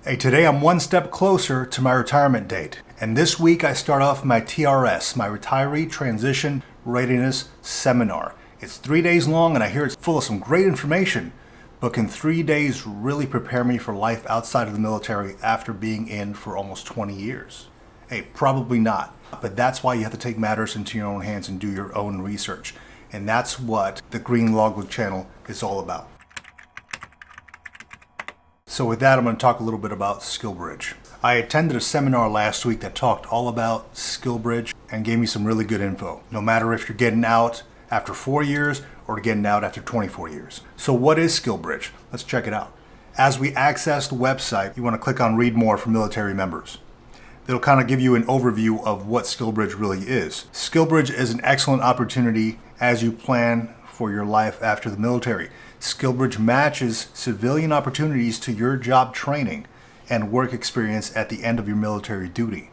Hey, today I'm one step closer to my retirement date. And this week I start off my TRS, my Retiree Transition Readiness Seminar. It's 3 days long and I hear it's full of some great information. But can 3 days really prepare me for life outside of the military after being in for almost 20 years? Hey, probably not. But that's why you have to take matters into your own hands and do your own research. And that's what the Green Logbook channel is all about. So with that, I'm going to talk a little bit about SkillBridge. I attended a seminar last week that talked all about SkillBridge and gave me some really good info. No matter if you're getting out after 4 years or getting out after 24 years. So what is SkillBridge? Let's check it out. As we access the website, you want to click on Read More for military members. It'll kind of give you an overview of what SkillBridge really is. SkillBridge is an excellent opportunity as you plan for your life after the military. SkillBridge matches civilian opportunities to your job training and work experience at the end of your military duty.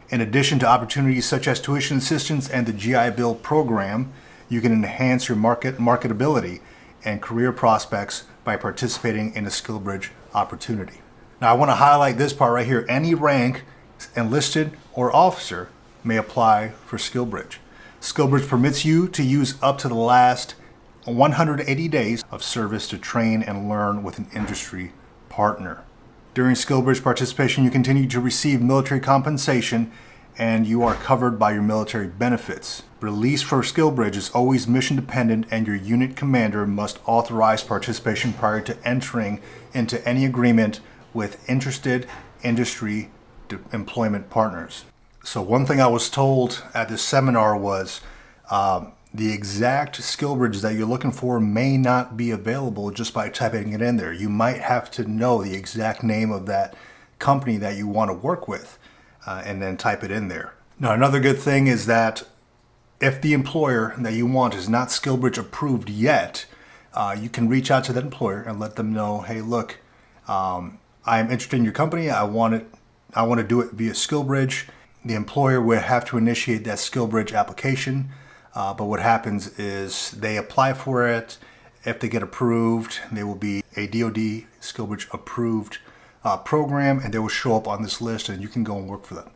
In addition to opportunities such as tuition assistance and the GI Bill program, you can enhance your marketability and career prospects by participating in a SkillBridge opportunity. Now I want to highlight this part right here. Any rank, enlisted or officer, may apply for SkillBridge. SkillBridge permits you to use up to the last 180 days of service to train and learn with an industry partner. During SkillBridge participation, you continue to receive military compensation and you are covered by your military benefits. Release for SkillBridge is always mission dependent and your unit commander must authorize participation prior to entering into any agreement with interested industry employment partners. So one thing I was told at this seminar was the exact SkillBridge that you're looking for may not be available just by typing it in there. You might have to know the exact name of that company that you want to work with and then type it in there. Now, another good thing is that if the employer that you want is not SkillBridge approved yet, you can reach out to that employer and let them know, hey, look, I'm interested in your company. I want to do it via SkillBridge. The employer would have to initiate that SkillBridge application. But what happens is they apply for it. If they get approved, they will be a DOD SkillBridge approved program and they will show up on this list and you can go and work for them.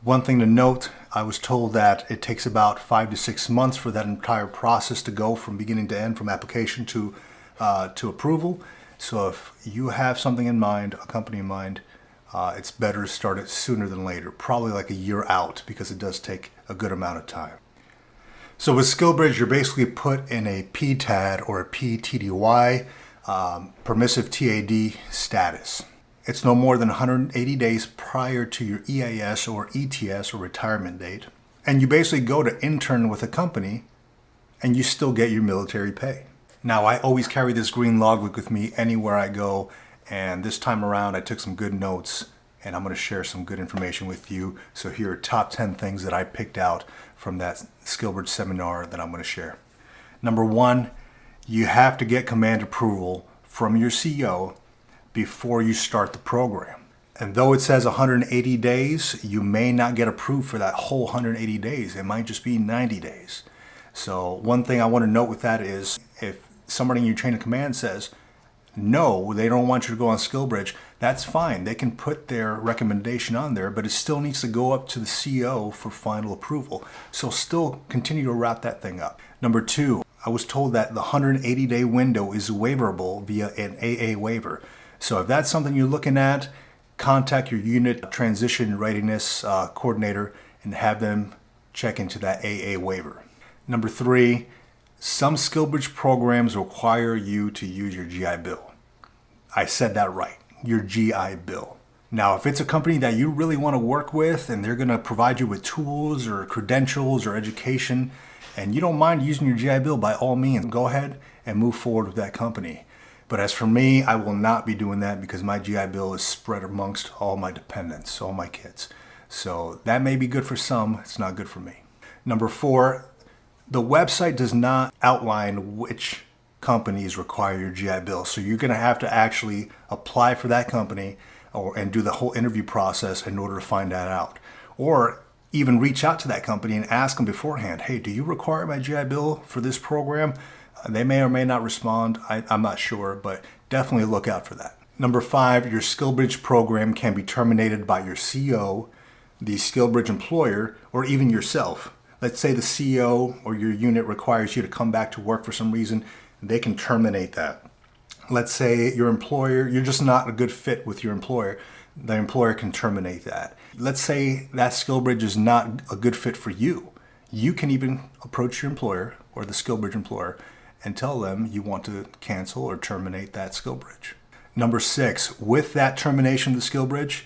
One thing to note, I was told that it takes about 5 to 6 months for that entire process to go from beginning to end, from application to approval. So if you have something in mind, a company in mind, it's better to start it sooner than later, probably like a year out, because it does take a good amount of time. So with SkillBridge, you're basically put in a PTAD or a PTDY, permissive TAD status. It's no more than 180 days prior to your EIS or ETS or retirement date. And you basically go to intern with a company and you still get your military pay. Now, I always carry this green logbook with me anywhere I go. And this time around, I took some good notes and I'm going to share some good information with you. So here are top 10 things that I picked out from that SkillBridge seminar that I'm going to share. Number one, you have to get command approval from your CEO before you start the program. And though it says 180 days, you may not get approved for that whole 180 days. It might just be 90 days. So one thing I want to note with that is if somebody in your chain of command says, no, they don't want you to go on SkillBridge, that's fine. They can put their recommendation on there, but it still needs to go up to the CEO for final approval. So still continue to wrap that thing up. Number two, I was told that the 180-day window is waiverable via an AA waiver. So if that's something you're looking at, contact your unit transition readiness coordinator and have them check into that AA waiver. Number three, some SkillBridge programs require you to use your GI Bill. I said that right, your GI Bill. Now, if it's a company that you really want to work with and they're going to provide you with tools or credentials or education, and you don't mind using your GI Bill, by all means, go ahead and move forward with that company. But as for me, I will not be doing that because my GI Bill is spread amongst all my dependents, all my kids. So that may be good for some, it's not good for me. Number four, the website does not outline which companies require your GI Bill. So you're going to have to actually apply for that company and do the whole interview process in order to find that out. Or even reach out to that company and ask them beforehand, hey, do you require my GI Bill for this program? They may or may not respond. I'm not sure, but definitely look out for that. Number 5, your SkillBridge program can be terminated by your CO, the SkillBridge employer, or even yourself. Let's say the CO or your unit requires you to come back to work for some reason, they can terminate that. Let's say your employer, you're just not a good fit with your employer, the employer can terminate that. Let's say that SkillBridge is not a good fit for you. You can even approach your employer or the SkillBridge employer and tell them you want to cancel or terminate that SkillBridge. Number 6, with that termination of the SkillBridge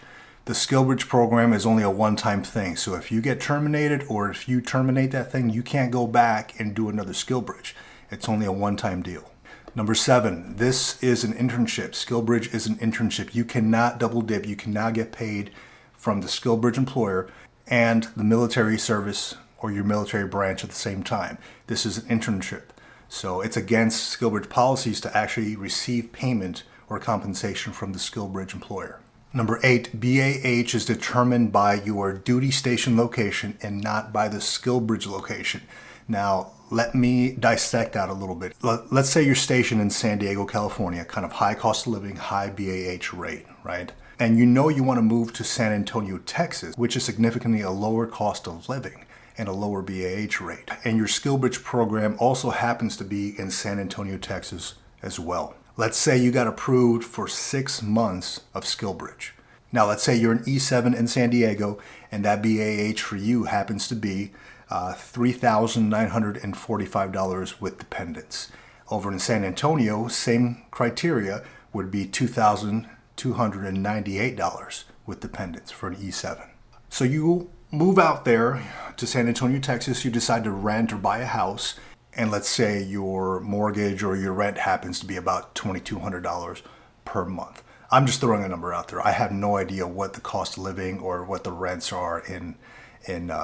program is only a one-time thing. So if you get terminated or if you terminate that thing, you can't go back and do another SkillBridge. It's only a one-time deal. Number 7, this is an internship. SkillBridge is an internship. You cannot double dip. You cannot get paid from the SkillBridge employer and the military service or your military branch at the same time. This is an internship. So it's against SkillBridge policies to actually receive payment or compensation from the SkillBridge employer. Number 8, BAH is determined by your duty station location and not by the SkillBridge location. Now, let me dissect that a little bit. Let's say you're stationed in San Diego, California, kind of high cost of living, high BAH rate, right? And you know you want to move to San Antonio, Texas, which is significantly a lower cost of living and a lower BAH rate. And your SkillBridge program also happens to be in San Antonio, Texas as well. Let's say you got approved for 6 months of SkillBridge. Now let's say you're an E7 in San Diego and that BAH for you happens to be $3,945 with dependents. Over in San Antonio, same criteria would be $2,298 with dependents for an E7. So you move out there to San Antonio, Texas, you decide to rent or buy a house, and let's say your mortgage or your rent happens to be about $2,200 per month. I'm just throwing a number out there. I have no idea what the cost of living or what the rents are in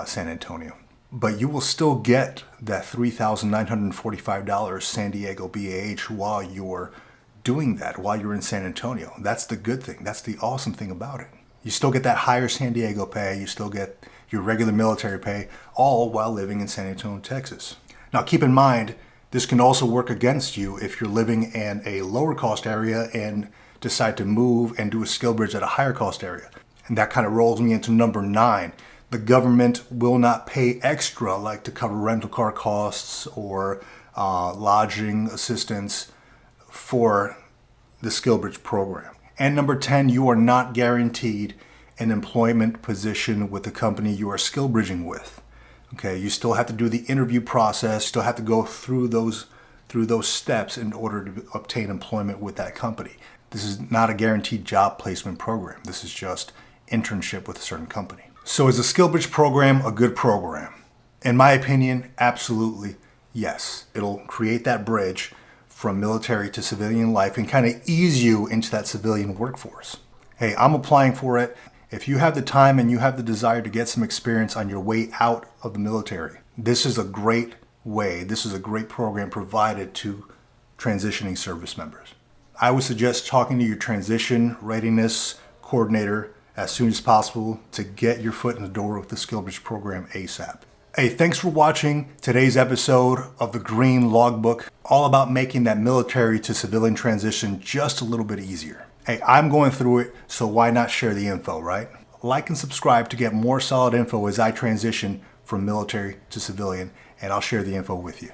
San Antonio. But you will still get that $3,945 San Diego BAH while you're doing that, while you're in San Antonio. That's the good thing. That's the awesome thing about it. You still get that higher San Diego pay. You still get your regular military pay, all while living in San Antonio, Texas. Now keep in mind, this can also work against you if you're living in a lower cost area and decide to move and do a SkillBridge at a higher cost area. And that kind of rolls me into number 9. The government will not pay extra, like to cover rental car costs or lodging assistance for the SkillBridge program. And number 10, you are not guaranteed an employment position with the company you are SkillBridging with. Okay, you still have to do the interview process, still have to go through those steps in order to obtain employment with that company. This is not a guaranteed job placement program. This is just internship with a certain company. So is the SkillBridge program a good program? In my opinion, absolutely yes. It'll create that bridge from military to civilian life and kind of ease you into that civilian workforce. Hey, I'm applying for it. If you have the time and you have the desire to get some experience on your way out of the military, this is a great way. This is a great program provided to transitioning service members. I would suggest talking to your transition readiness coordinator as soon as possible to get your foot in the door with the SkillBridge program ASAP. Hey, thanks for watching today's episode of the Green Logbook, all about making that military to civilian transition just a little bit easier. Hey, I'm going through it, so why not share the info, right? Like and subscribe to get more solid info as I transition from military to civilian, and I'll share the info with you.